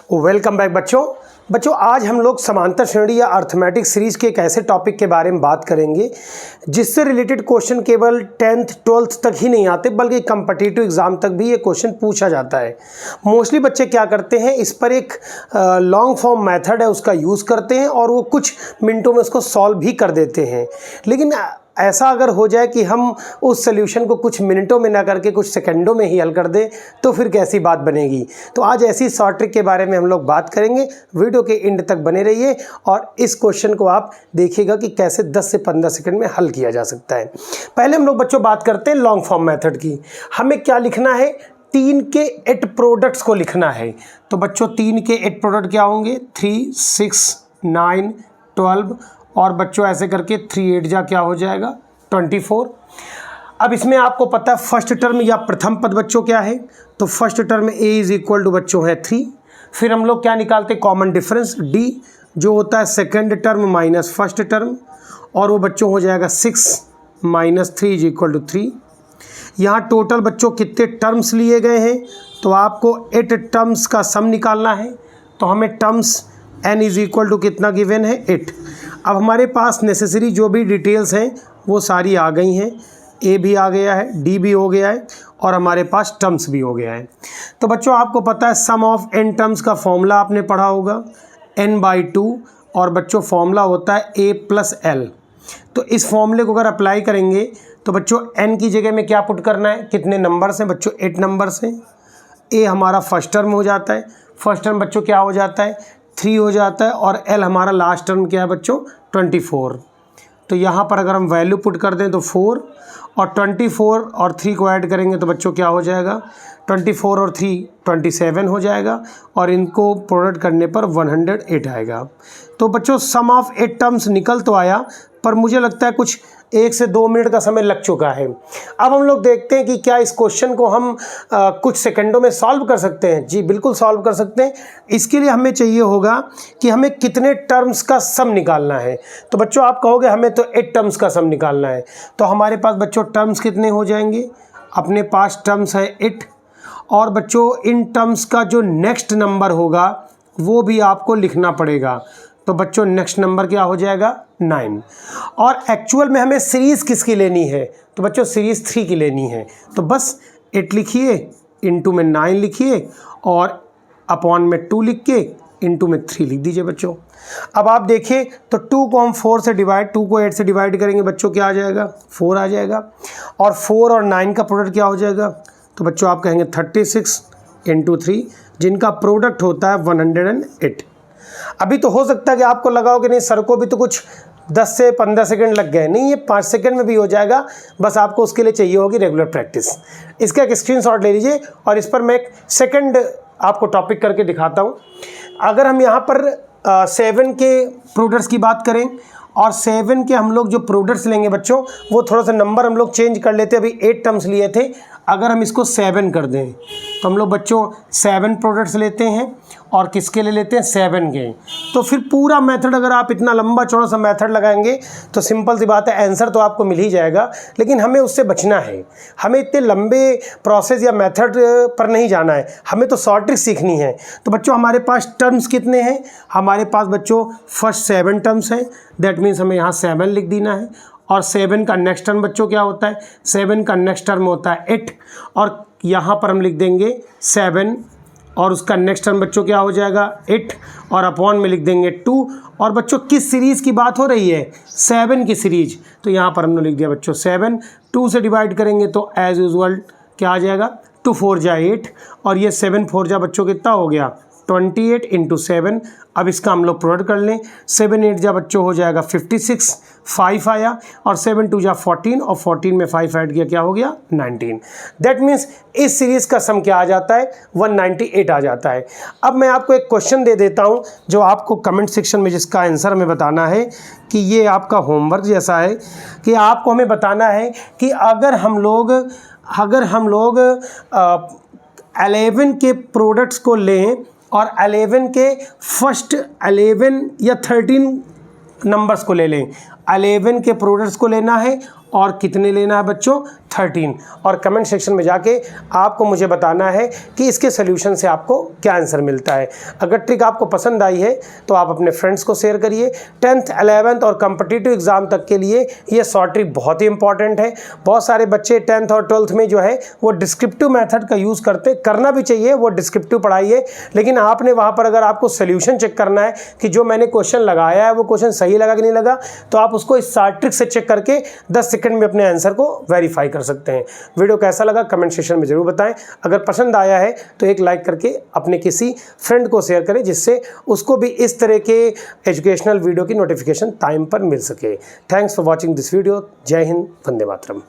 Welcome back बच्चों आज हम लोग समांतर श्रेणी या अर्थमेटिक सीरीज के एक ऐसे टॉपिक के बारे में बात करेंगे जिससे रिलेटेड क्वेश्चन केवल 10th 12th तक ही नहीं आते बल्कि कॉम्पिटिटिव एग्जाम तक भी ये क्वेश्चन पूछा जाता है। मोस्टली बच्चे क्या करते हैं, इस पर एक लॉन्ग फॉर्म मेथड है उसका यूज़ करते हैं और वो कुछ मिनटों में उसको सॉल्व भी कर देते हैं। लेकिन ऐसा अगर हो जाए कि हम उस सॉल्यूशन को कुछ मिनटों में ना करके कुछ सेकंडों में ही हल कर दें तो फिर कैसी बात बनेगी। तो आज ऐसी शॉर्ट ट्रिक के बारे में हम लोग बात करेंगे। वीडियो के एंड तक बने रहिए और इस क्वेश्चन को आप देखिएगा कि कैसे 10 से 15 सेकंड में हल किया जा सकता है। पहले हम लोग बच्चों बात करते हैं लॉन्ग फॉर्म मेथड की। हमें क्या लिखना है, 3 के 8 प्रोडक्ट्स को लिखना है। तो बच्चों 3 के 8 प्रोडक्ट क्या होंगे, 3, 6, 9, 12 और बच्चों ऐसे करके 3 8 जा क्या हो जाएगा 24। अब इसमें आपको पता है फर्स्ट टर्म या प्रथम पद बच्चों क्या है, तो first term a is equal to बच्चों है 3। फिर हम लोग क्या निकालते हैं, कॉमन डिफरेंस d जो होता है second term minus first term और वो बच्चों हो जाएगा 6 माइनस 3 इज इक्वल टू 3। यहाँ टोटल बच्चों कितने टर्म्स लिए गए हैं, तो आपको 8 टर्म्स का सम निकालना है। तो हमें terms n is equal to कितना गिवन है 8। अब हमारे पास नेसेसरी जो भी डिटेल्स हैं वो सारी आ गई हैं, a भी आ गया है, d भी हो गया है और हमारे पास टर्म्स भी हो गया है। तो बच्चों आपको पता है सम ऑफ n टर्म्स का फॉर्मूला आपने पढ़ा होगा n/2 और बच्चों फॉर्मूला होता है a + l। तो इस फॉर्मूले को अगर अप्लाई करेंगे तो बच्चों n की जगह में क्या पुट करना है, कितने नंबर्स हैं बच्चों 8 नंबर्स हैं। a हमारा फर्स्ट टर्म हो जाता है, फर्स्ट टर्म बच्चों क्या हो जाता है 3 हो जाता है और l हमारा लास्ट टर्म क्या है बच्चों 24। तो यहाँ पर अगर हम वैल्यू पुट कर दें तो 4 और 24 और 3 को ऐड करेंगे तो बच्चों क्या हो जाएगा 24 और 3 27 हो जाएगा और इनको प्रोडक्ट करने पर 108 आएगा। तो बच्चों सम ऑफ 8 टर्म्स निकल तो आया पर मुझे लगता है कुछ 1 से 2 मिनट का समय लग चुका है। अब हम लोग देखते हैं कि क्या इस क्वेश्चन को हम कुछ सेकंडों में सॉल्व कर सकते हैं। जी बिल्कुल सॉल्व कर सकते हैं। इसके लिए हमें चाहिए होगा कि हमें कितने टर्म्स का सम निकालना है। तो बच्चों आप कहोगे हमें तो 8 टर्म्स का सम निकालना है, तो हमारे पास बच्चों टर्म्स कितने हो जाएंगे, अपने पास टर्म्स है 8 और बच्चों इन टर्म्स का जो नेक्स्ट नंबर होगा वो भी आपको लिखना पड़ेगा। तो बच्चों नेक्स्ट नंबर क्या हो जाएगा 9। और एक्चुअल में हमें सीरीज़ किसकी लेनी है, तो बच्चों सीरीज़ 3 की लेनी है। तो बस 8 लिखिए, इनटू में 9 लिखिए और अपॉन में 2 लिख के इनटू में 3 लिख दीजिए बच्चों। अब आप देखिए तो 2 को हम 4 से डिवाइड 2 को 8 से डिवाइड करेंगे बच्चों क्या आ जाएगा 4 आ जाएगा और 4 और 9 का प्रोडक्ट क्या हो जाएगा, तो बच्चों आप कहेंगे 36 × 3 जिनका प्रोडक्ट होता है 108। अभी तो हो सकता है कि आपको लगा हो कि नहीं सर को भी तो कुछ 10 से 15 सेकंड लग गए, नहीं ये 5 सेकंड में भी हो जाएगा। बस आपको उसके लिए चाहिए होगी रेगुलर प्रैक्टिस। इसका एक स्क्रीनशॉट ले लीजिए और इस पर मैं एक सेकंड आपको टॉपिक करके दिखाता हूँ। अगर हम यहाँ पर 7 के प्रोडक्ट्स की बात करें और 7 के हम लोग जो प्रोडक्ट्स लेंगे बच्चों वो थोड़ा सा नंबर हम लोग चेंज कर लेते हैं। अभी 8 टर्म्स लिए थे, अगर हम इसको 7 कर दें तो हम लोग बच्चों 7 प्रोडक्ट्स लेते हैं और किसके ले लेते हैं 7 के। तो फिर पूरा मेथड अगर आप इतना लंबा चौड़ा सा मेथड लगाएंगे तो सिंपल सी बात है आंसर तो आपको मिल ही जाएगा, लेकिन हमें उससे बचना है। हमें इतने लंबे प्रोसेस या मेथड पर नहीं जाना है, हमें तो शॉर्ट ट्रिक सीखनी है। तो बच्चों हमारे पास टर्म्स कितने हैं, हमारे पास बच्चों फर्स्ट 7 टर्म्स हैं, दैट मीन्स हमें यहाँ 7 लिख देना है। और 7 का नेक्स्ट टर्म बच्चों क्या होता है, 7 का नेक्स्ट टर्म होता है 8 और यहाँ पर हम लिख देंगे 7 और उसका नेक्स्ट टर्म बच्चों क्या हो जाएगा 8 और अपॉन में लिख देंगे 2। और बच्चों किस सीरीज़ की बात हो रही है, 7 की सीरीज, तो यहाँ पर हमने लिख दिया बच्चों 7। 2 से डिवाइड करेंगे तो एज यूजुअल क्या आ जाएगा 2 4 जा 8 और ये 7 4 जा बच्चों कितना हो गया 28 × 7। अब इसका हम लोग प्रोडक्ट कर लें, 7 8 जा बच्चों हो जाएगा 56, 5 आया और 7 2 जा 14 और 14 में 5 ऐड किया क्या हो गया 19। दैट मीन्स इस सीरीज़ का सम क्या आ जाता है 198 आ जाता है। अब मैं आपको एक क्वेश्चन दे देता हूं जो आपको कमेंट सेक्शन में जिसका आंसर हमें बताना है कि ये आपका होमवर्क जैसा है कि आपको हमें बताना है कि अगर हम लोग 11 के प्रोडक्ट्स को लें और 11 के फर्स्ट 11 या 13 नंबर्स को ले लें 11 के प्रोडक्ट्स को लेना है और कितने लेना है बच्चों 13। और कमेंट सेक्शन में जाके आपको मुझे बताना है कि इसके सोल्यूशन से आपको क्या आंसर मिलता है। अगर ट्रिक आपको पसंद आई है तो आप अपने फ्रेंड्स को शेयर करिए। 10th 11th और कॉम्पिटिटिव एग्ज़ाम तक के लिए ये शॉर्ट ट्रिक बहुत ही इंपॉर्टेंट है। बहुत सारे बच्चे 10th और 12th में जो है वो डिस्क्रिप्टिव मेथड का यूज़ करना भी चाहिए, वो डिस्क्रिप्टिव पढ़ाई है, लेकिन आपने वहाँ पर अगर आपको सोल्यूशन चेक करना है कि जो मैंने क्वेश्चन लगाया है वो क्वेश्चन सही लगा कि नहीं लगा, तो आप उसको इस शॉर्ट ट्रिक से चेक करके 10 सेकंड में अपने आंसर को वेरीफाई कर सकते हैं। वीडियो कैसा लगा कमेंट सेक्शन में जरूर बताएं। अगर पसंद आया है तो एक लाइक करके अपने किसी फ्रेंड को शेयर करें, जिससे उसको भी इस तरह के एजुकेशनल वीडियो की नोटिफिकेशन टाइम पर मिल सके। Thanks for watching this video. जय हिंद, वंदे मातरम।